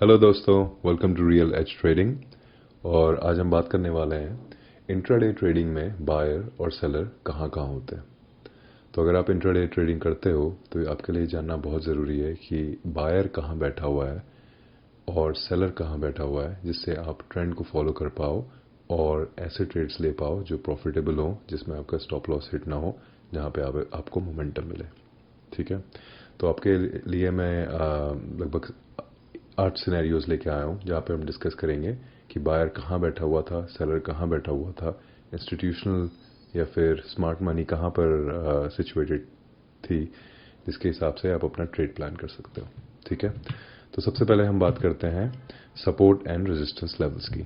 Hello दोस्तों, welcome to real edge trading. और आज हम बात करने वाले हैं इंट्राडे ट्रेडिंग में बायर और सेलर कहाँ कहाँ होते हैं। तो अगर आप इंट्राडे ट्रेडिंग करते हो तो आपके लिए जानना बहुत ज़रूरी है कि बायर कहाँ बैठा हुआ है और सेलर कहाँ बैठा हुआ है, जिससे आप ट्रेंड को फॉलो कर पाओ और ऐसे ट्रेड्स ले पाओ जो प्रॉफिटेबल हो, जिसमें आपका स्टॉप लॉस हिट ना हो, जहाँ पे आपको मोमेंटम मिले। ठीक है, तो आपके लिए मैं लगभग 8 सिनेरियोज लेके आया हूँ जहाँ पे हम डिस्कस करेंगे कि बायर कहाँ बैठा हुआ था, सेलर कहाँ बैठा हुआ था, इंस्टीट्यूशनल या फिर स्मार्ट मनी कहाँ पर सिचुएटेड थी, जिसके हिसाब से आप अपना ट्रेड प्लान कर सकते हो। ठीक है, तो सबसे पहले हम बात करते हैं सपोर्ट एंड रेजिस्टेंस लेवल्स की।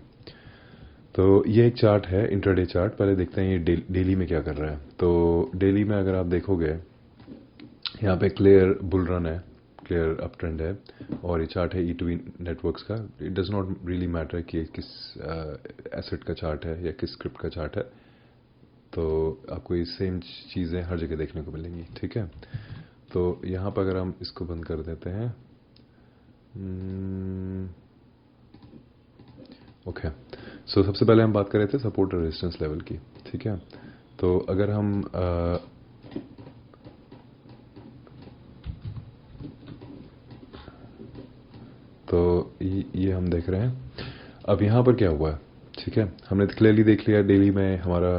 तो ये एक चार्ट है, इंट्राडे चार्ट। पहले देखते हैं ये डेली में क्या कर रहा है। तो डेली में अगर आप देखोगे, यहाँ पे क्लियर बुल रन है, क्लियर अप ट्रेंड है, और ये चार्ट है E2E नेटवर्क्स का। It does not really matter कि किस एसेट का चार्ट है या किस स्क्रिप्ट का चार्ट है, तो आपको ये सेम चीज़ें हर जगह देखने को मिलेंगी। ठीक है, तो यहाँ पर अगर हम इसको बंद कर देते हैं, ओके। सो सबसे पहले हम बात कर रहे थे सपोर्ट और रेजिस्टेंस लेवल की। ठीक है, तो अगर हम तो ये हम देख रहे हैं अब यहाँ पर क्या हुआ है। ठीक है, हमने क्लियरली देख लिया डेली में हमारा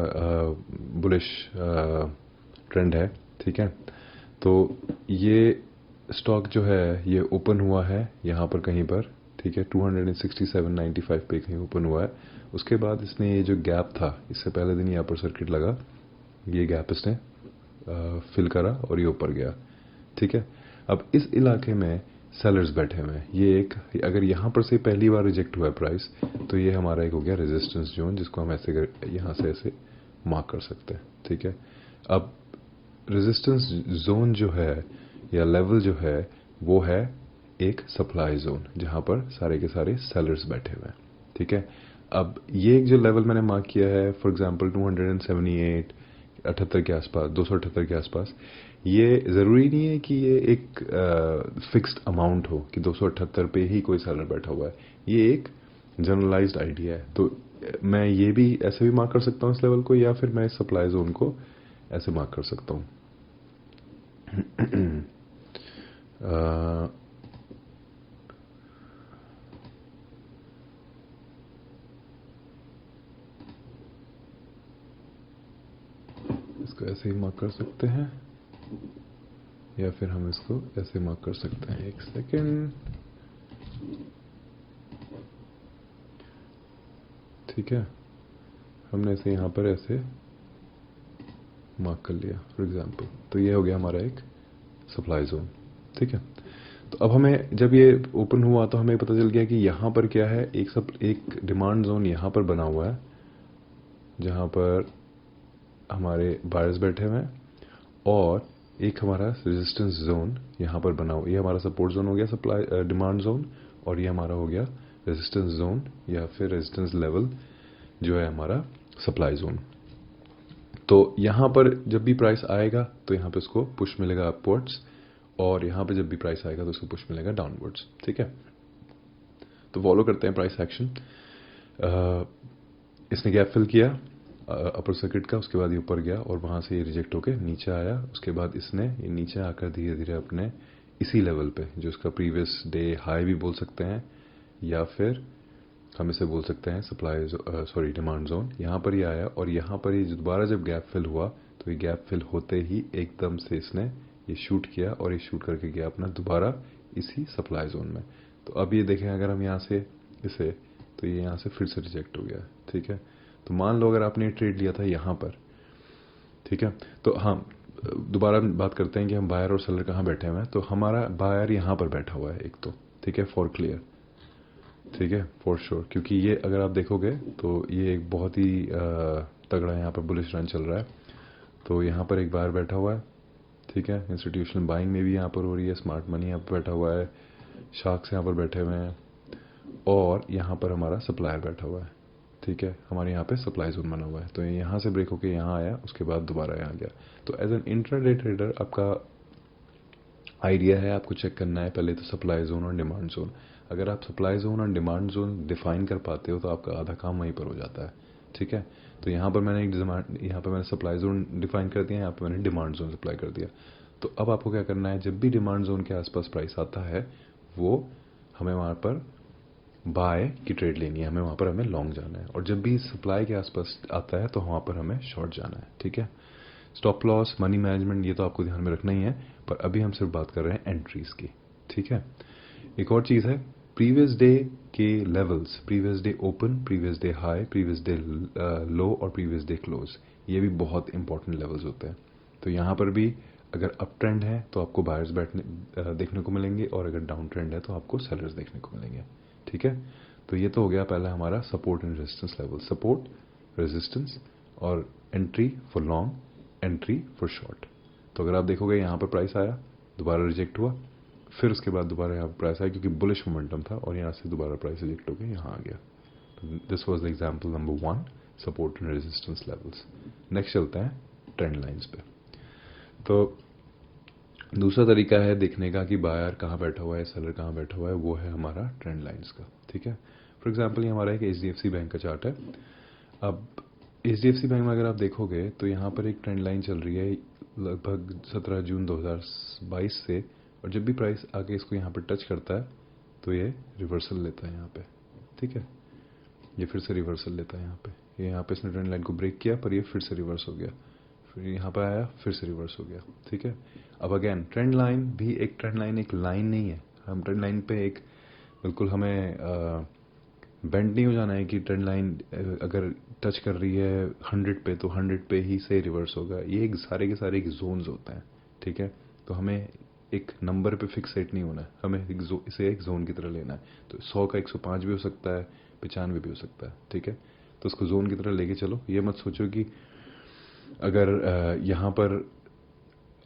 बुलिश ट्रेंड है। ठीक है, तो ये स्टॉक जो है ये ओपन हुआ है यहाँ पर कहीं पर। ठीक है, 267.95 पे कहीं ओपन हुआ है। उसके बाद इसने ये जो गैप था, इससे पहले दिन यहाँ पर सर्किट लगा, ये गैप इसने फिल करा और ये ऊपर गया। ठीक है, अब इस इलाके में सेलर्स बैठे हुए हैं। ये एक, अगर यहाँ पर से पहली बार रिजेक्ट हुआ है प्राइस, तो ये हमारा एक हो गया रेजिस्टेंस जोन, जिसको हम ऐसे यहाँ से ऐसे मार्क कर सकते हैं। ठीक है, अब रेजिस्टेंस जोन जो है या लेवल जो है वो है एक सप्लाई जोन, जहाँ पर सारे के सारे सेलर्स बैठे हुए हैं। ठीक है, अब ये एक जो लेवल मैंने मार्क किया है, फॉर एग्जांपल 278 78 के आसपास, 278 के आसपास, ये ज़रूरी नहीं है कि ये एक फिक्स्ड अमाउंट हो कि 278 पे ही कोई सेलर बैठा हुआ है। ये एक जनरलाइज्ड आइडिया है। तो मैं ये भी ऐसे भी मार्क कर सकता हूँ इस लेवल को, या फिर मैं इस सप्लाई जोन को ऐसे मार्क कर सकता हूँ। इसको ऐसे ही मार्क कर सकते हैं, या फिर हम इसको ऐसे मार्क कर सकते हैं। एक सेकेंड। ठीक है, हमने इसे यहाँ पर ऐसे मार्क कर लिया फॉर एग्जांपल, तो ये हो गया हमारा एक सप्लाई जोन। ठीक है, तो अब हमें जब ये ओपन हुआ तो हमें पता चल गया कि यहाँ पर क्या है, एक डिमांड जोन यहाँ पर बना हुआ है, जहाँ पर हमारे बायर्स बैठे हुए हैं, और एक हमारा रेजिस्टेंस जोन यहाँ पर बना हुआ। ये हमारा सपोर्ट जोन हो गया, सप्लाई डिमांड जोन, और ये हमारा हो गया रेजिस्टेंस जोन या फिर रेजिस्टेंस लेवल जो है हमारा सप्लाई जोन। तो यहाँ पर जब भी प्राइस आएगा तो यहाँ पे उसको पुश मिलेगा अपवर्ड्स, और यहाँ पे जब भी प्राइस आएगा तो उसको पुश मिलेगा डाउनवर्ड्स। ठीक है, तो फॉलो करते हैं प्राइस एक्शन। इसने गैप फिल किया अपर सर्किट का, उसके बाद ये ऊपर गया और वहाँ से ये रिजेक्ट होके नीचे आया। उसके बाद इसने ये नीचे आकर धीरे धीरे अपने इसी लेवल पे, जो इसका प्रीवियस डे हाई भी बोल सकते हैं, या फिर हम इसे बोल सकते हैं सप्लाई डिमांड जोन, यहाँ पर ही आया। और यहाँ पर ही दोबारा जब गैप फिल हुआ, तो ये गैप फिल होते ही एकदम से इसने ये शूट किया, और ये शूट करके गया अपना दोबारा इसी सप्लाई जोन में। तो अब ये देखें, अगर हम यहाँ से इसे, तो ये यहाँ से फिर से रिजेक्ट हो गया। ठीक है, तो मान लो अगर आपने ये ट्रेड लिया था यहाँ पर, ठीक है, तो हाँ, दोबारा बात करते हैं कि हम बायर और सेलर कहाँ बैठे हुए हैं। तो हमारा बायर यहाँ पर बैठा हुआ है एक तो। ठीक है, फॉर क्लियर। ठीक है, फॉर श्योर, क्योंकि ये अगर आप देखोगे तो ये एक बहुत ही तगड़ा यहाँ पर बुलिश रन चल रहा है। तो यहाँ पर एक बायर बैठा हुआ है। ठीक है, इंस्टीट्यूशनल बाइंग में भी यहाँ पर हो रही है, स्मार्ट मनी यहाँ पर बैठा हुआ है, शार्क्स यहाँ पर बैठे हुए हैं, और यहाँ पर हमारा सप्लायर बैठा हुआ है। ठीक है, हमारे यहाँ पे सप्लाई जोन बना हुआ है। तो यहाँ से ब्रेक होके यहाँ आया, उसके बाद दोबारा यहाँ गया। तो एज एन इंट्राडे ट्रेडर आपका आइडिया है, आपको चेक करना है पहले तो सप्लाई जोन और डिमांड जोन। अगर आप सप्लाई जोन और डिमांड जोन डिफाइन कर पाते हो तो आपका आधा काम वहीं पर हो जाता है, ठीक है। तो यहाँ पर मैंने यहाँ पर मैंने सप्लाई जोन डिफाइन कर दिया, यहाँ पर मैंने डिमांड जोन सप्लाई कर दिया। तो अब आपको क्या करना है, जब भी डिमांड जोन के आसपास प्राइस आता है वो हमें वहाँ पर बाय की ट्रेड लेनी है, हमें वहाँ पर हमें लॉन्ग जाना है, और जब भी सप्लाई के आसपास आता है तो वहाँ पर हमें शॉर्ट जाना है, ठीक है। स्टॉप लॉस, मनी मैनेजमेंट, ये तो आपको ध्यान में रखना ही है, पर अभी हम सिर्फ बात कर रहे हैं एंट्रीज की, ठीक है। एक और चीज़ है, प्रीवियस डे के levels, previous day open, previous day high, previous day लो और प्रीवियस डे क्लोज, ये भी बहुत इंपॉर्टेंट लेवल्स होते हैं। तो यहाँ पर भी अगर अप ट्रेंड है तो आपको बायर्स देखने को मिलेंगे, और अगर डाउन ट्रेंड है तो आपको सेलर्स देखने को मिलेंगे, ठीक है। तो ये तो हो गया पहला हमारा support and resistance level, support, resistance और entry for long, entry for short. तो अगर आप देखोगे यहाँ पर प्राइस आया, दोबारा रिजेक्ट हुआ, फिर उसके बाद दोबारा यहाँ पर प्राइस आया क्योंकि बुलिश मोमेंटम था, और यहाँ से दोबारा प्राइस रिजेक्ट होकर यहाँ आ गया। तो this was the example number 1, support and resistance levels. Next चलते हैं ट्रेंड लाइंस पे। तो दूसरा तरीका है देखने का कि बायर कहाँ बैठा हुआ है, सेलर कहाँ बैठा हुआ है, वो है हमारा ट्रेंड लाइंस का, ठीक है। फॉर एग्जांपल ये हमारा एक HDFC बैंक का चार्ट है। अब HDFC बैंक में अगर आप देखोगे तो यहाँ पर एक ट्रेंड लाइन चल रही है लगभग 17 जून 2022 से, और जब भी प्राइस आके इसको यहाँ पर टच करता है तो ये रिवर्सल लेता है यहाँ पे, ठीक है। ये फिर से रिवर्सल लेता है यहाँ पे इसने ट्रेंड लाइन को ब्रेक किया, पर ये फिर से रिवर्स हो गया, फिर यहाँ पर आया, फिर से रिवर्स हो गया, ठीक है। अब अगेन ट्रेंड लाइन भी एक ट्रेंड लाइन एक लाइन नहीं है, हम ट्रेंड लाइन पे एक बिल्कुल हमें बेंड नहीं हो जाना है कि ट्रेंड लाइन अगर टच कर रही है 100 पे तो 100 पे ही से रिवर्स होगा। ये एक सारे के सारे एक जोन्स होते हैं, ठीक है। तो हमें एक नंबर पे फिक्सेट नहीं होना है, हमें इसे एक जोन की तरह लेना है। तो 100 का 105 भी हो सकता है, 95 भी हो सकता है, ठीक है। तो उसको जोन की तरह लेके चलो। ये मत सोचो कि अगर यहाँ पर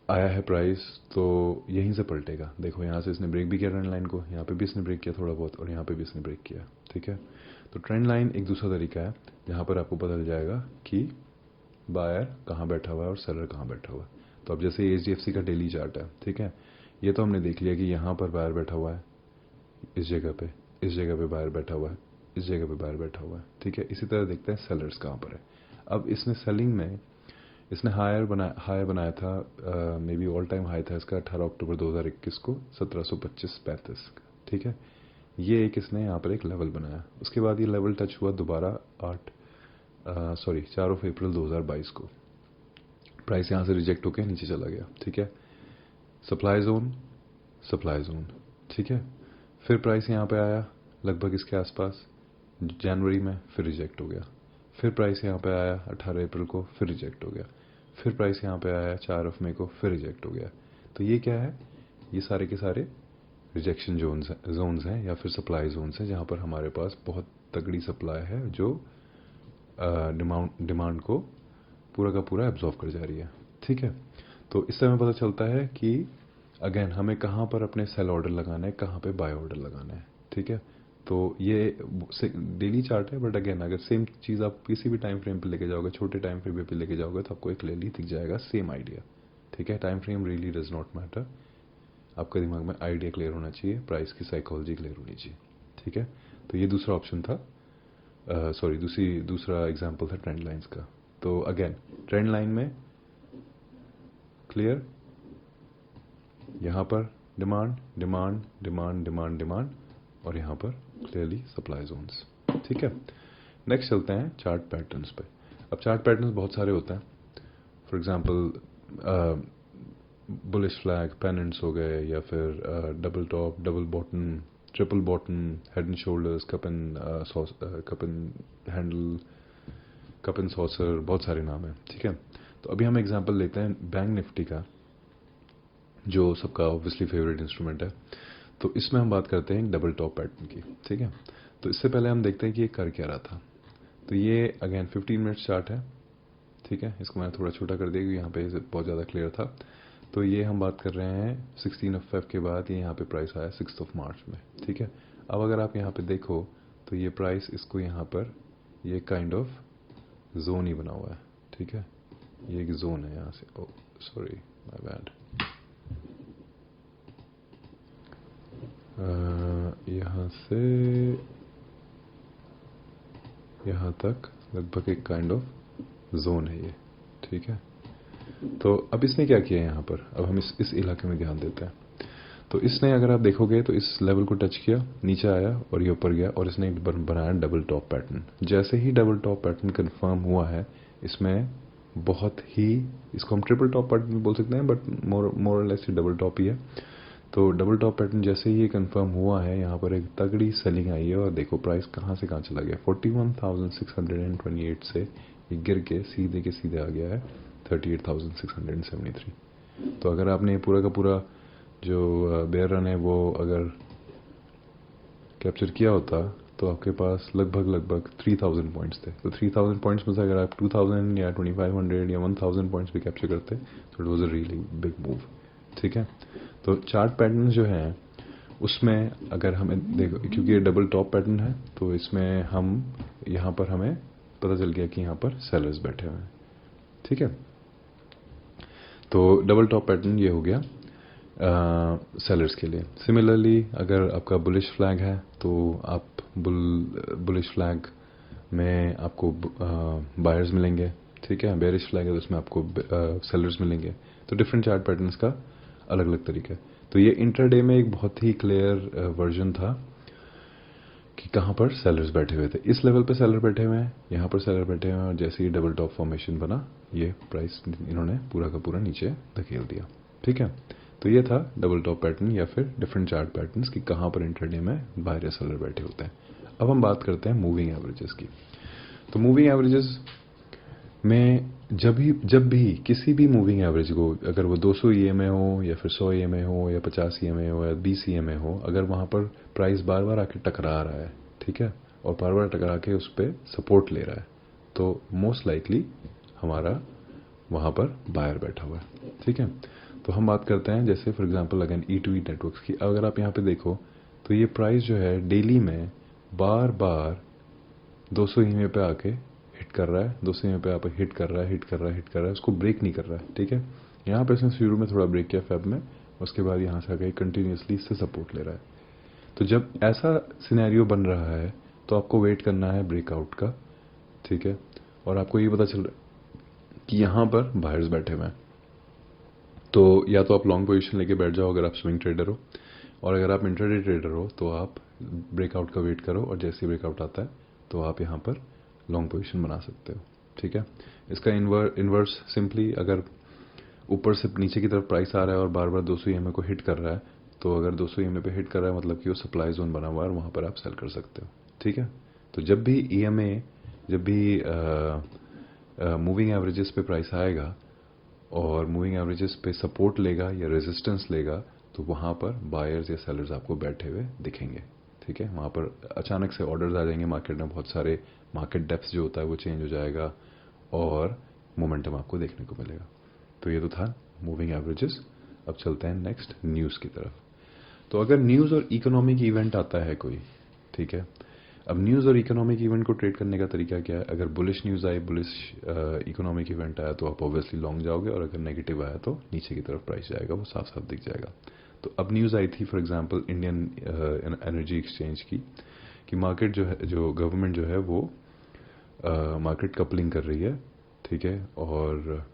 आया है प्राइस तो यहीं से पलटेगा। देखो यहाँ से इसने ब्रेक भी किया ट्रेंड लाइन को, यहाँ पे भी इसने ब्रेक किया थोड़ा बहुत, और यहाँ पे भी इसने ब्रेक किया, ठीक है। तो ट्रेंड लाइन एक दूसरा तरीका है जहाँ पर आपको पता चल जाएगा कि बायर कहाँ बैठा हुआ है और सेलर कहाँ बैठा हुआ है। तो अब जैसे HDFC का डेली चार्ट है, ठीक है, ये तो हमने देख लिया कि यहाँ पर बायर बैठा हुआ है, इस जगह पे, इस जगह पे बायर बैठा हुआ है, इस जगह पे बायर बैठा हुआ है, ठीक है। इसी तरह देखते हैं सेलर्स कहाँ पर है। अब इसने सेलिंग में इसने हाई बनाया था, may be all time high था इसका 18 अक्टूबर 2021 को 1725.35, ठीक है। ये एक इसने यहाँ पर एक लेवल बनाया, उसके बाद ये लेवल टच हुआ दोबारा 4 अप्रैल 2022 को। प्राइस यहाँ से रिजेक्ट होकर नीचे चला गया, ठीक है। सप्लाई जोन, ठीक है। फिर प्राइस यहाँ पे आया लगभग इसके आसपास जनवरी में, फिर रिजेक्ट हो गया। फिर प्राइस यहाँ पे आया 18 अप्रैल को, फिर रिजेक्ट हो गया। फिर प्राइस यहाँ पे आया 4 मई को, फिर रिजेक्ट हो गया। तो ये क्या है, ये सारे के सारे रिजेक्शन जोन्स हैं या फिर सप्लाई जोन्स हैं, जहाँ पर हमारे पास बहुत तगड़ी सप्लाई है जो डिमांड को पूरा का पूरा एब्जॉर्व कर जा रही है, ठीक है। तो इससे हमें पता चलता है कि अगेन हमें कहाँ पर अपने सेल ऑर्डर लगाना है, कहाँ पे बाय ऑर्डर लगाना है, ठीक है। तो ये डेली चार्ट है, बट अगेन अगर सेम चीज़ आप किसी भी टाइम फ्रेम पे लेके जाओगे, छोटे टाइम फ्रेम पे लेके जाओगे, तो आपको एक क्लियरली दिख जाएगा सेम आइडिया, ठीक है। Time frame really does not matter, आपके दिमाग में आइडिया क्लियर होना चाहिए, प्राइस की साइकोलॉजी क्लियर होनी चाहिए, ठीक है। तो ये दूसरा ऑप्शन था, दूसरा एग्जाम्पल था ट्रेंड लाइन्स का। तो अगेन ट्रेंड लाइन में क्लियर, यहाँ पर demand demand demand demand demand, और यहाँ पर क्लियरली सप्लाई जोन्स, ठीक है। नेक्स्ट चलते हैं चार्ट पैटर्न्स पे। अब चार्ट पैटर्न्स बहुत सारे होते हैं, फॉर एग्जांपल बुलिश फ्लैग, पेनेंट्स हो गए, या फिर double top, double bottom, triple bottom, head and shoulders, cup and handle, cup and saucer, बहुत सारे नाम हैं, ठीक है। तो अभी हम एग्जांपल लेते हैं बैंक निफ्टी का, जो सबका ऑब्वियसली फेवरेट इंस्ट्रूमेंट है। तो इसमें हम बात करते हैं डबल टॉप पैटर्न की, ठीक है। तो इससे पहले हम देखते हैं कि ये कर क्या रहा था। तो ये अगेन 15 मिनट्स चार्ट है, ठीक है। इसको मैंने थोड़ा छोटा कर दिया क्योंकि यहाँ पे बहुत ज़्यादा क्लियर था। तो ये हम बात कर रहे हैं 16 Feb के बाद ये यहाँ पे प्राइस आया 6 मार्च में, ठीक है। अब अगर आप यहाँ पे देखो तो ये प्राइस इसको यहाँ पर ये काइंड ऑफ जोन ही बना हुआ है, ठीक है। ये एक जोन है यहाँ से, ओ सॉरी माय बैड, यहाँ से यहाँ तक लगभग एक काइंड ऑफ जोन है ये, ठीक है। तो अब इसने क्या किया यहाँ पर, अब हम इस इलाके में ध्यान देते हैं। तो इसने, अगर आप देखोगे तो इस लेवल को टच किया, नीचे आया और ये ऊपर गया और इसने एक बनाया डबल टॉप पैटर्न। जैसे ही डबल टॉप पैटर्न कंफर्म हुआ है, इसमें बहुत ही, इसको हम ट्रिपल टॉप पैटर्न बोल सकते हैं, बट मोर और लेस डबल टॉप ही है। तो डबल टॉप पैटर्न जैसे ही ये कंफर्म हुआ है, यहाँ पर एक तगड़ी सेलिंग आई है और देखो प्राइस कहाँ से कहाँ चला गया। 41,628 से ये गिर के सीधे आ गया है 38,673। तो अगर आपने पूरा का पूरा जो बेयर रन है वो अगर कैप्चर किया होता तो आपके पास लगभग 3000 पॉइंट्स थे। तो 3000 पॉइंट्स में से अगर आप 2000 या 2500 या 1000 पॉइंट्स भी कैप्चर करते तो it was a really big move, ठीक है। तो चार्ट पैटर्न जो है उसमें अगर हमें देखो, क्योंकि ये डबल टॉप पैटर्न है, तो इसमें हम यहाँ पर हमें पता चल गया कि यहाँ पर सेलर्स बैठे हुए हैं, ठीक है। तो डबल टॉप पैटर्न ये हो गया सेलर्स के लिए। सिमिलरली अगर आपका बुलिश फ्लैग है तो आप बुलिश फ्लैग में आपको बायर्स मिलेंगे, ठीक है। बेरिश फ्लैग है तो उसमें आपको सेलर्स मिलेंगे। तो डिफरेंट चार्ट पैटर्न्स का अलग अलग तरीका है। तो ये इंट्राडे में एक बहुत ही क्लियर वर्जन था कि कहाँ पर सेलर्स बैठे हुए थे। इस लेवल पे सेलर बैठे हुए हैं, यहाँ पर सेलर बैठे हुए हैं, और जैसे ही डबल टॉप फॉर्मेशन बना, ये प्राइस इन्होंने पूरा का पूरा नीचे धकेल दिया, ठीक है। तो ये था डबल टॉप पैटर्न या फिर डिफरेंट चार्ट पैटर्न्स कि कहाँ पर इंट्राडे में बायर या सेलर बैठे होते हैं। अब हम बात करते हैं मूविंग एवरेजेस की। तो मूविंग एवरेजेस में जब भी किसी भी मूविंग एवरेज को, अगर वो 200 ईएमए हो या फिर 100 ईएमए हो या 50 ईएमए हो या 20 ईएमए हो, अगर वहाँ पर प्राइस बार बार आके टकरा रहा है, ठीक है, और बार बार टकरा के उस पर सपोर्ट ले रहा है, तो मोस्ट लाइकली हमारा वहाँ पर बायर बैठा हुआ है, ठीक है। तो हम बात करते हैं जैसे for example again E2E networks की। अगर आप यहाँ पे देखो तो ये प्राइस जो है डेली में बार बार 200 ईएमए पे आके हिट कर रहा है, 200 ईएमए पे आके हिट कर रहा है, उसको ब्रेक नहीं कर रहा है, ठीक है। यहाँ पे इसने शुरू में थोड़ा ब्रेक किया फेब में, उसके बाद यहाँ से आके कंटिन्यूसली इससे सपोर्ट ले रहा है। तो जब ऐसा सिनेरियो बन रहा है तो आपको वेट करना है ब्रेकआउट का, ठीक है। और आपको ये पता चल रहा है कि यहाँ पर बायर्स बैठे हुए हैं, तो या तो आप लॉन्ग पोजीशन लेके बैठ जाओ अगर आप स्विंग ट्रेडर हो, और अगर आप इंट्राडे ट्रेडर हो तो आप ब्रेकआउट का वेट करो, और जैसे ही ब्रेकआउट आता है तो आप यहाँ पर लॉन्ग पोजीशन बना सकते हो, ठीक है। इसका इन्वर्स सिंपली, अगर ऊपर से नीचे की तरफ प्राइस आ रहा है और बार बार 200 ईएमए को हिट कर रहा है, तो अगर 200 ईएमए पे हिट कर रहा है मतलब कि वो सप्लाई जोन बना हुआ है और वहाँ पर आप सेल कर सकते हो, ठीक है। तो जब भी ईएमए, जब भी मूविंग एवरेजेस पे प्राइस आएगा और मूविंग एवरेजेस पे सपोर्ट लेगा या रेजिस्टेंस लेगा, तो वहाँ पर बायर्स या सेलर्स आपको बैठे हुए दिखेंगे, ठीक है। वहाँ पर अचानक से ऑर्डर्स आ जाएंगे मार्केट में, बहुत सारे मार्केट डेप्थ जो होता है वो चेंज हो जाएगा और मोमेंटम आपको देखने को मिलेगा। तो ये तो था मूविंग एवरेजेस। अब चलते हैं नेक्स्ट न्यूज़ की तरफ। तो अगर न्यूज़ और इकोनॉमिक इवेंट आता है कोई, ठीक है। अब न्यूज़ और इकोनॉमिक इवेंट को ट्रेड करने का तरीका क्या है। अगर बुलिश न्यूज़ आई, बुलिश इकोनॉमिक इवेंट आया तो आप ऑब्वियसली लॉन्ग जाओगे, और अगर नेगेटिव आया तो नीचे की तरफ प्राइस जाएगा, वो साफ साफ दिख जाएगा। तो अब न्यूज़ आई थी for example Indian energy exchange की, कि मार्केट जो है, जो गवर्नमेंट जो है वो मार्केट कपलिंग कर रही है, ठीक है। और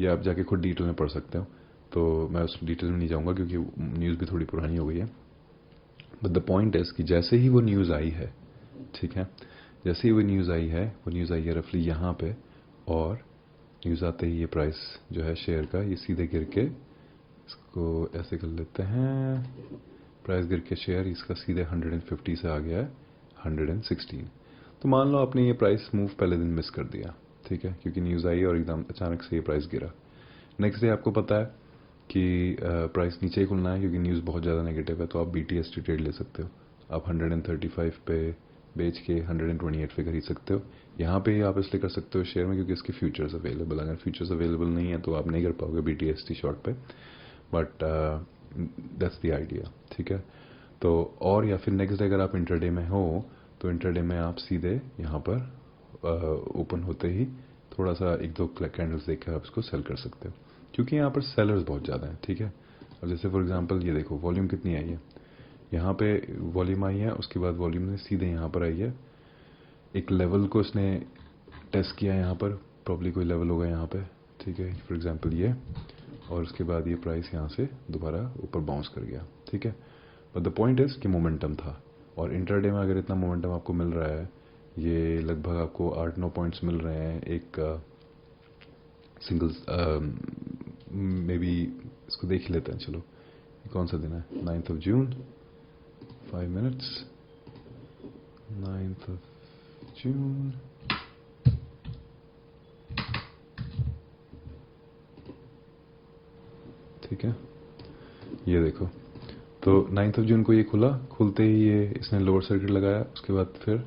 ये आप जाके खुद डिटेल में पढ़ सकते हो, तो मैं उस डिटेल में नहीं जाऊंगा क्योंकि न्यूज़ भी थोड़ी पुरानी हो गई है। बट द पॉइंट इज़ कि जैसे ही वो न्यूज़ आई है, ठीक है, जैसे ही वो न्यूज़ आई है, वो न्यूज़ आई है रफली यहाँ पे, और न्यूज़ आते ही ये प्राइस जो है शेयर का, ये सीधे गिर के, इसको ऐसे कर लेते हैं, प्राइस गिर के शेयर इसका सीधे 150 से आ गया है 116। तो मान लो आपने ये प्राइस मूव पहले दिन मिस कर दिया, ठीक है, क्योंकि न्यूज़ आई और एकदम अचानक से ये प्राइस गिरा। नेक्स्ट डे आपको पता है कि प्राइस नीचे ही खुलना है क्योंकि न्यूज़ बहुत ज़्यादा नेगेटिव है, तो आप BTST ट्रेड ले सकते हो। आप 135 पे बेच के 128 पे खरीद सकते हो। यहाँ पे आप इसलिए कर सकते हो शेयर में क्योंकि इसके फ्यूचर्स अवेलेबल, अगर फ्यूचर्स अवेलेबल नहीं है तो आप नहीं कर पाओगे BTST शॉर्ट पे, बट दैट्स द आइडिया, ठीक है। तो और या फिर नेक्स्ट डे अगर आप इंटरडे में हो तो इंटरडे में आप सीधे यहाँ पर ओपन होते ही थोड़ा सा एक दो कैंडल्स देख कर आप इसको सेल कर सकते हो, क्योंकि यहाँ पर सेलर्स बहुत ज़्यादा हैं, ठीक है। अब जैसे फॉर एग्जांपल ये देखो वॉल्यूम कितनी आई है, यहाँ पे वॉल्यूम आई है, उसके बाद वॉल्यूम ने सीधे यहाँ पर आई है, एक लेवल को इसने टेस्ट किया यहाँ पर, प्रॉब्ली कोई लेवल होगा यहाँ पे, ठीक है, फॉर एग्जांपल ये, और उसके बाद ये प्राइस यहाँ से दोबारा ऊपर बाउंस कर गया, ठीक है। बट द पॉइंट इज कि मोमेंटम था, और इंटरडे में अगर इतना मोमेंटम आपको मिल रहा है, ये लगभग आपको 8-9 पॉइंट्स मिल रहे हैं एक सिंगल, मे बी इसको देख ही लेते हैं, चलो कौन सा दिन है, 9th of June, 5 minutes, 9th of June, ठीक है, ये देखो, तो 9th of June को ये खुला, खुलते ही ये इसने लोअर सर्किट लगाया, उसके बाद फिर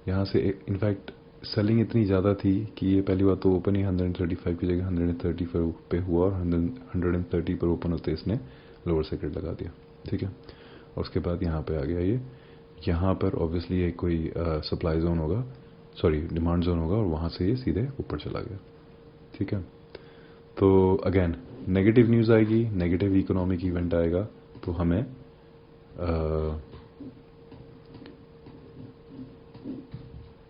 यहाँ से इनफैक्ट सेलिंग इतनी ज़्यादा थी कि ये पहली बात तो ओपन ही 135 की जगह 130 पे हुआ, और 130 पर ओपन होते इसने लोअर सर्किट लगा दिया, ठीक है। और उसके बाद यहाँ पे आ गया ये, यहाँ पर ऑब्वियसली ये कोई सप्लाई जोन होगा, सॉरी डिमांड जोन होगा, और वहाँ से ये सीधे ऊपर चला गया, ठीक है। तो अगेन नेगेटिव न्यूज़ आएगी, नेगेटिव इकोनॉमिक इवेंट आएगा, तो हमें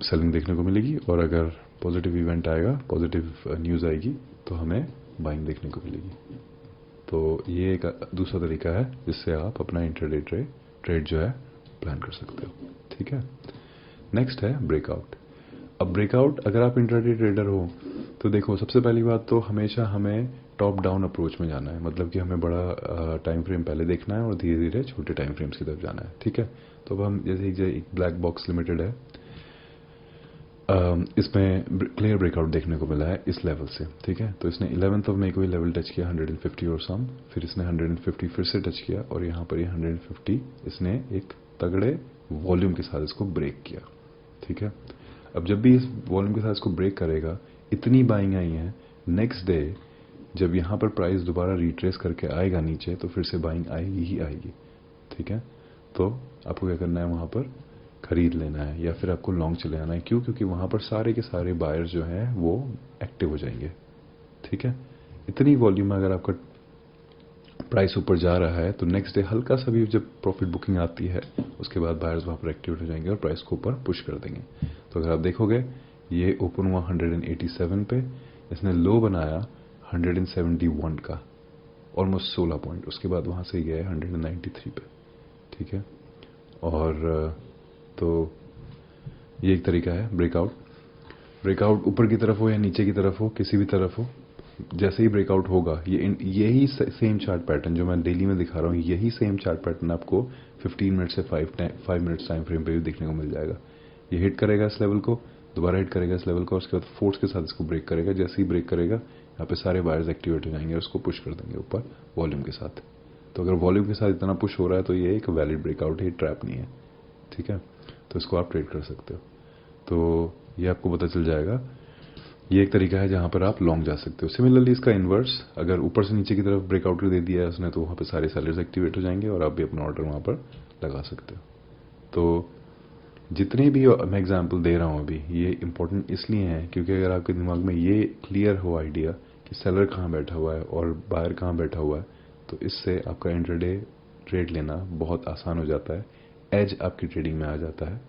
सेलिंग देखने को मिलेगी, और अगर पॉजिटिव इवेंट आएगा, पॉजिटिव न्यूज़ आएगी, तो हमें बाइंग देखने को मिलेगी। तो ये एक दूसरा तरीका है जिससे आप अपना इंट्राडे ट्रेड जो है प्लान कर सकते हो, ठीक है। नेक्स्ट है ब्रेकआउट। अब ब्रेकआउट, अगर आप इंट्राडे ट्रेडर हो तो देखो, सबसे पहली बात तो हमेशा हमें टॉप डाउन अप्रोच में जाना है, मतलब कि हमें बड़ा टाइम फ्रेम पहले देखना है और धीरे धीरे छोटे टाइम फ्रेम्स की तरफ जाना है, ठीक है। तो अब हम जैसे एक ब्लैक बॉक्स लिमिटेड है, इसमें क्लियर ब्रेकआउट देखने को मिला है इस लेवल से, ठीक है। तो इसने 11th of May को ये लेवल टच किया 150 और सम, फिर इसने 150 फिर से टच किया, और यहाँ पर ये 150 इसने एक तगड़े वॉल्यूम के साथ इसको ब्रेक किया, ठीक है। अब जब भी इस वॉल्यूम के साथ इसको ब्रेक करेगा, इतनी बाइंग आई है, नेक्स्ट डे जब यहाँ पर प्राइस दोबारा रिट्रेस करके आएगा नीचे, तो फिर से बाइंग आएगी ही आएगी, ठीक है। तो आपको क्या करना है, वहाँ पर खरीद लेना है, या फिर आपको लॉन्ग चले जाना है। क्यों? क्योंकि वहाँ पर सारे के सारे बायर्स जो हैं वो एक्टिव हो जाएंगे, ठीक है। इतनी वॉल्यूम में अगर आपका प्राइस ऊपर जा रहा है, तो नेक्स्ट डे हल्का सा भी जब प्रॉफिट बुकिंग आती है, उसके बाद बायर्स वहाँ पर एक्टिव हो जाएंगे और प्राइस को ऊपर पुश कर देंगे। तो अगर आप देखोगे, ये ओपन हुआ 187 पे, इसने लो बनाया 171 का, ऑलमोस्ट 16 पॉइंट, उसके बाद वहाँ से गया 193 पे, ठीक है। और तो ये एक तरीका है ब्रेकआउट। ब्रेकआउट ऊपर की तरफ हो या नीचे की तरफ हो, किसी भी तरफ हो, जैसे ही ब्रेकआउट होगा, यही सेम चार्ट पैटर्न जो मैं डेली में दिखा रहा हूँ, यही सेम चार्ट पैटर्न आपको 15 मिनट से 5 मिनट्स टाइम फ्रेम पे भी देखने को मिल जाएगा। ये हिट करेगा इस लेवल को, दोबारा हिट करेगा इस लेवल को, उसके बाद फोर्स के साथ इसको ब्रेक करेगा। जैसे ही ब्रेक करेगा, यहाँ पे सारे बायर्स एक्टिवेट हो जाएंगे और उसको पुश कर देंगे ऊपर वॉल्यूम के साथ। तो अगर वॉल्यूम के साथ इतना पुश हो रहा है, तो ये एक वैलिड ब्रेकआउट है, ट्रैप नहीं है, ठीक है। तो इसको आप ट्रेड कर सकते हो। तो ये आपको पता चल जाएगा, ये एक तरीका है जहां पर आप लॉन्ग जा सकते हो। सिमिलरली इसका इन्वर्स, अगर ऊपर से नीचे की तरफ ब्रेकआउट दे दिया है उसने, तो वहाँ पे सारे सेलर्स एक्टिवेट हो जाएंगे और आप भी अपना ऑर्डर वहाँ पर लगा सकते हो। तो जितने भी मैं एग्जाम्पल दे रहा हूँ अभी, ये इंपॉर्टेंट इसलिए हैं क्योंकि अगर आपके दिमाग में ये क्लियर हो आइडिया कि सेलर कहाँ बैठा हुआ है और बायर कहाँ बैठा हुआ है, तो इससे आपका इंट्राडे ट्रेड लेना बहुत आसान हो जाता है। एज आपकी ट्रेडिंग में आ जाता है।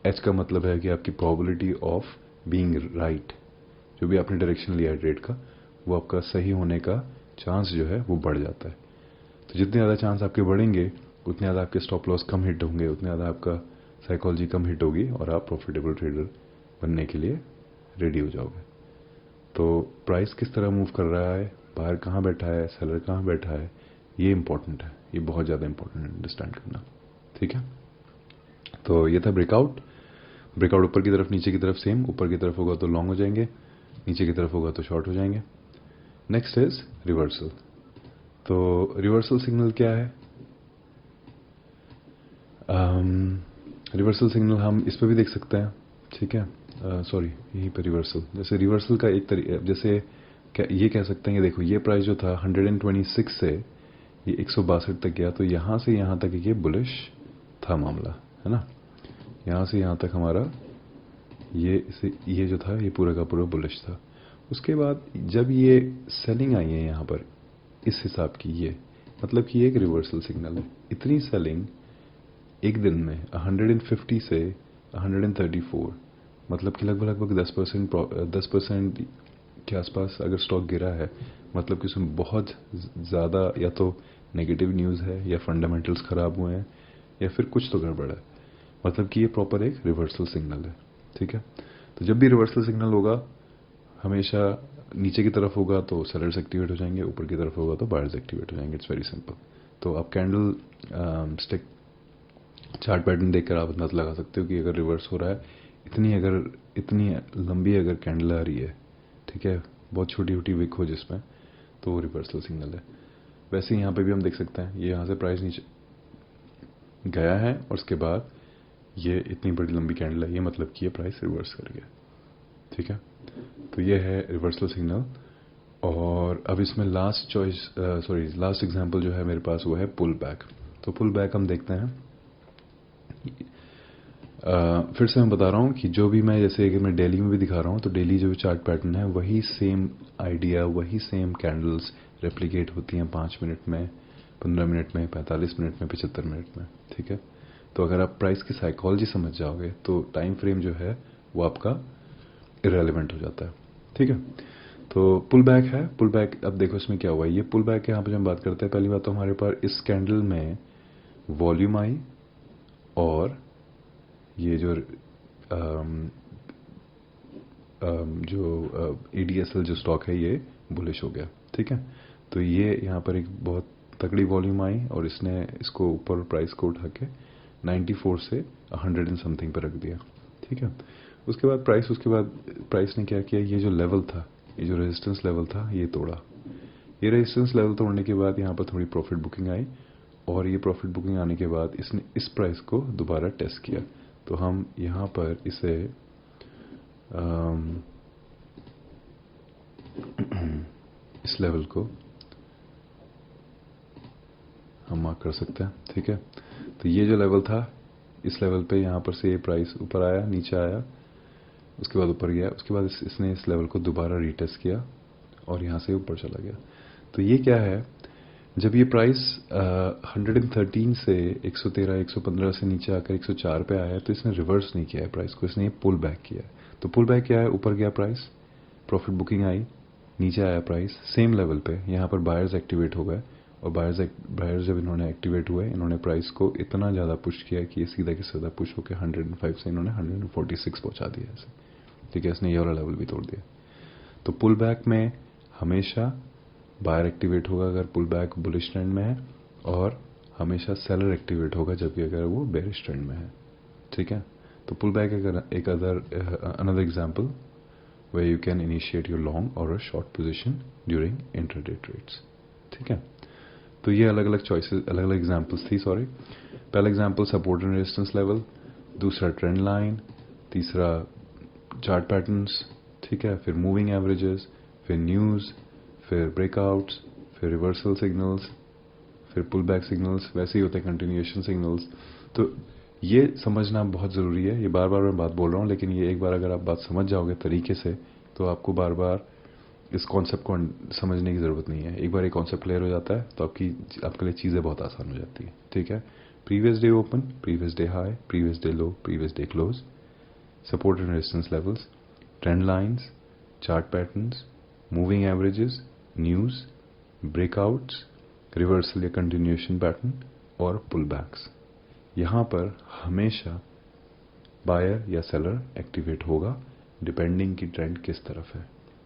एज का मतलब है कि आपकी प्रोबेबिलिटी ऑफ बीइंग राइट, जो भी आपने डायरेक्शन लिया है ट्रेड का, वो आपका सही होने का चांस जो है वो बढ़ जाता है। तो जितने ज़्यादा चांस आपके बढ़ेंगे, उतने ज़्यादा आपके स्टॉप लॉस कम हिट होंगे, उतने ज़्यादा आपका साइकोलॉजी कम हिट होगी और आप प्रॉफिटेबल ट्रेडर बनने के लिए रेडी हो जाओगे। तो प्राइस किस तरह मूव कर रहा है, बाहर कहाँ बैठा है, सेलर कहाँ बैठा है, ये इंपॉर्टेंट है, ये बहुत ज़्यादा इंपॉर्टेंट है अंडरस्टैंड करना, ठीक है। तो ये था ब्रेकआउट। ब्रेकआउट ऊपर की तरफ, नीचे की तरफ सेम, ऊपर की तरफ होगा तो लॉन्ग हो जाएंगे, नीचे की तरफ होगा तो शॉर्ट हो जाएंगे। Next is reversal. तो रिवर्सल सिग्नल क्या है? रिवर्सल सिग्नल हम इस पर भी देख सकते हैं, ठीक है। सॉरी, यहीं पर रिवर्सल, जैसे रिवर्सल का एक तरीका, जैसे ये कह सकते हैं कि देखो, ये प्राइस जो था 126 से ये 162 तक गया, तो यहाँ से यहाँ तक ये बुलिश था मामला, है ना। यहाँ से यहाँ तक हमारा ये जो था, ये पूरा का पूरा बुलिश था। उसके बाद जब ये सेलिंग आई है यहाँ पर इस हिसाब की, ये मतलब कि ये एक रिवर्सल सिग्नल है। इतनी सेलिंग एक दिन में 150 से 134, मतलब कि लगभग 10% के आसपास अगर स्टॉक गिरा है, मतलब कि उसमें बहुत ज़्यादा या तो नेगेटिव न्यूज़ है, या फंडामेंटल्स ख़राब हुए हैं, या फिर कुछ तो गड़बड़ है। मतलब कि ये प्रॉपर एक रिवर्सल सिग्नल है। ठीक है, तो जब भी रिवर्सल सिग्नल होगा, हमेशा नीचे की तरफ होगा तो सेलर्स एक्टिवेट हो जाएंगे, ऊपर की तरफ होगा तो बायर्स एक्टिवेट हो जाएंगे। It's very simple. तो आप कैंडल स्टिक चार्ट पैटर्न देखकर आप अंदाज़ा लगा सकते हो कि अगर रिवर्स हो रहा है, इतनी लंबी अगर कैंडल आ रही है, ठीक है, बहुत छोटी छोटी विक हो जिसमें, तो वो रिवर्सल सिग्नल है। वैसे ही यहाँ पे भी हम देख सकते हैं, ये यहाँ से प्राइस नीचे गया है और उसके बाद ये इतनी बड़ी लंबी कैंडल है, ये मतलब कि ये प्राइस रिवर्स कर गया। ठीक है, तो ये है रिवर्सल सिग्नल। और अब इसमें लास्ट एग्जांपल जो है मेरे पास वो है पुल बैक। तो पुल बैक हम देखते हैं। फिर से मैं बता रहा हूँ कि जो भी मैं, जैसे कि मैं डेली में भी दिखा रहा हूँ, तो डेली जो चार्ट पैटर्न है वही सेम आइडिया, वही सेम कैंडल्स रेप्लिकेट होती हैं 5 मिनट में, 15 मिनट में, 45 मिनट में, 75 मिनट में। ठीक है, तो अगर आप प्राइस की साइकोलॉजी समझ जाओगे तो टाइम फ्रेम जो है वो आपका इरेलीवेंट हो जाता है। ठीक है, तो पुल बैक है। पुल बैक, अब देखो इसमें क्या हुआ है। ये पुल बैक यहाँ पे जब हम बात करते हैं, पहली बात तो हमारे पास इस कैंडल में वॉल्यूम आई, और ये जो ADSL जो स्टॉक है ये बुलिश हो गया। ठीक है, तो ये यहाँ पर एक बहुत तगड़ी वॉल्यूम आई और इसने इसको ऊपर प्राइस को उठा के 94 से 100 एंड समथिंग पर रख दिया। ठीक है, उसके बाद प्राइस ने क्या किया, ये जो लेवल था, ये जो रेजिस्टेंस लेवल था, ये तोड़ा। ये रेजिस्टेंस लेवल तोड़ने के बाद यहाँ पर थोड़ी प्रॉफिट बुकिंग आई, और ये प्रॉफिट बुकिंग आने के बाद इसने इस प्राइस को दोबारा टेस्ट किया। तो हम यहाँ पर इसे इस लेवल को हम मार्क कर सकते हैं। ठीक है, तो ये जो लेवल था, इस लेवल पे यहाँ पर से ये प्राइस ऊपर आया, नीचे आया, उसके बाद ऊपर गया, उसके बाद इसने इस लेवल को दोबारा रीटेस्ट किया और यहाँ से ऊपर चला गया। तो ये क्या है, जब ये प्राइस 113 से 113, 115 से नीचे आकर 104 पे आया है, तो इसने रिवर्स नहीं किया है प्राइस को, इसने पुल बैक किया है। तो पुल बैक क्या है, ऊपर गया प्राइस, प्रॉफिट बुकिंग आई, नीचे आया प्राइस सेम लेवल पे, यहाँ पर बायर्स एक्टिवेट हो गए, और बायर्स जब इन्होंने एक्टिवेट हुए, इन्होंने प्राइस को इतना ज़्यादा पुश किया कि ये सीधा के सीधा पुश होकर 105 से इन्होंने 146 पहुँचा दिया ऐसे। ठीक है, इसने ये वाला लेवल भी तोड़ दिया। तो पुल बैक में हमेशा बायर एक्टिवेट होगा अगर पुल बैक बुलिश ट्रेंड में है, और हमेशा सेलर एक्टिवेट होगा जब भी अगर वो बेरिश ट्रेंड में है। ठीक है, तो पुल बैक एक another example where you can initiate your long or a short position during intraday trades। ठीक है, तो ये अलग अलग चॉइसेस, अलग अलग एग्जांपल्स थी। सॉरी, पहला example support and resistance level, दूसरा ट्रेंड लाइन, तीसरा चार्ट पैटर्न्स। ठीक है, फिर मूविंग एवरेजेस, फिर न्यूज़, फिर ब्रेकआउट्स, फिर रिवर्सल सिग्नल्स, फिर पुल बैक सिग्नल्स। वैसे ही होते हैं कंटिन्यूएशन सिग्नल्स। तो ये समझना बहुत ज़रूरी है। ये बार बार मैं बात बोल रहा हूँ, लेकिन ये एक बार अगर आप बात समझ जाओगे तरीके से, तो आपको बार बार इस कॉन्सेप्ट को समझने की ज़रूरत नहीं है। एक बार ये कॉन्सेप्ट क्लियर हो जाता है तो आपके लिए चीज़ें बहुत आसान हो जाती है। ठीक है, previous day open, previous day high, previous day low, previous day close, support and resistance levels, trend lines, chart patterns, moving averages, news, breakouts, reversal या कंटिन्यूएशन पैटर्न, और पुल बैक्स। यहाँ पर हमेशा बायर या सेलर एक्टिवेट होगा, depending की trend किस तरफ है।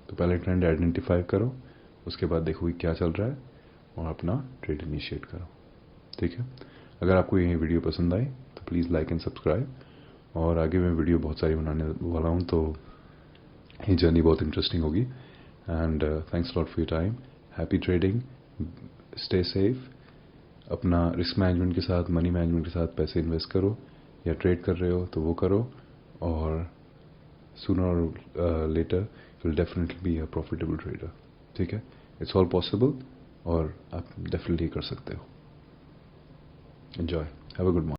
तो पहले ट्रेंड आइडेंटिफाई करो, उसके बाद देखो कि क्या चल रहा है, और अपना ट्रेड इनिशिएट करो। ठीक है, अगर आपको ये वीडियो पसंद आई तो प्लीज़ लाइक एंड सब्सक्राइब, और आगे मैं वीडियो बहुत सारी बनाने वाला हूँ, तो ये जर्नी बहुत इंटरेस्टिंग होगी। And thanks lot for your time. Happy trading, stay safe, अपना रिस्क मैनेजमेंट के साथ, मनी मैनेजमेंट के साथ पैसे इन्वेस्ट करो, या ट्रेड कर रहे हो तो वो करो, और sooner or later you'll definitely be a profitable trader। ठीक है, it's all possible, और आप definitely कर सकते हो। Enjoy, have a good morning।